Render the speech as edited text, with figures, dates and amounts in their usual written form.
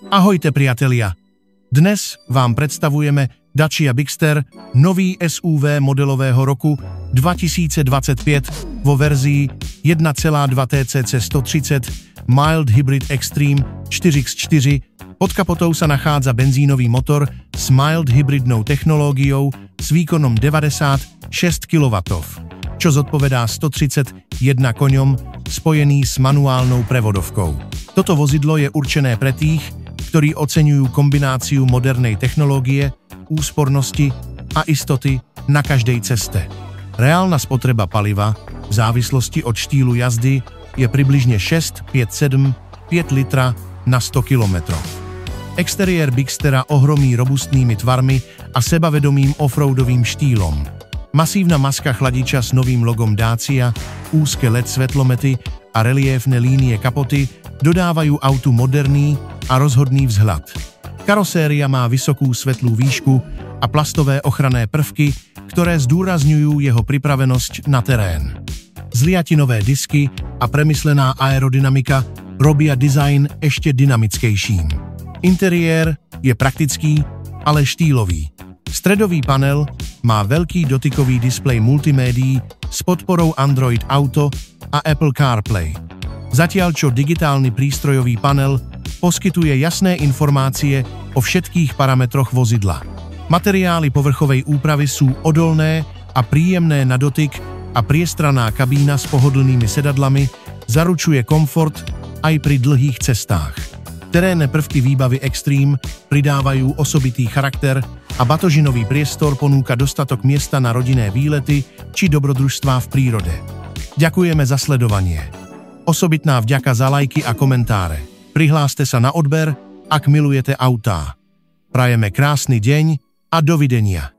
Ahojte priatelia! Dnes vám predstavujeme Dacia Bigster, nový SUV modelového roku 2025 vo verzii 1,2 TCC 130 Mild Hybrid Extreme 4x4. Pod kapotou sa nachádza benzínový motor s mild hybridnou technológiou s výkonom 96 kW, čo zodpovedá 131 koňom, spojený s manuálnou prevodovkou. Toto vozidlo je určené pre tých, ktorí oceňujú kombináciu modernej technológie, úspornosti a istoty na každej ceste. Reálna spotreba paliva v závislosti od štýlu jazdy je približne 6,5 litra na 100 km. Exteriér Bigstera ohromí robustnými tvarmi a sebavedomým offroadovým štýlom. Masívna maska chladiča s novým logom Dacia, úzke LED svetlomety a reliéfne línie kapoty dodávajú autu moderný a rozhodný vzhľad. Karoséria má vysokú svetlú výšku a plastové ochranné prvky, ktoré zdôrazňujú jeho pripravenosť na terén. Zliatinové disky a premyslená aerodynamika robia dizajn ešte dynamickejším. Interiér je praktický, ale štýlový. Stredový panel má veľký dotykový displej multimédií s podporou Android Auto a Apple CarPlay. Zatiaľ čo digitálny prístrojový panel poskytuje jasné informácie o všetkých parametroch vozidla. Materiály povrchovej úpravy sú odolné a príjemné na dotyk a priestranná kabína s pohodlnými sedadlami zaručuje komfort aj pri dlhých cestách. Terénne prvky výbavy Extreme pridávajú osobitý charakter a batožinový priestor ponúka dostatok miesta na rodinné výlety či dobrodružstvá v prírode. Ďakujeme za sledovanie. Osobitná vďaka za lajky a komentáre. Prihláste sa na odber, ak milujete autá. Prajeme krásny deň a dovidenia.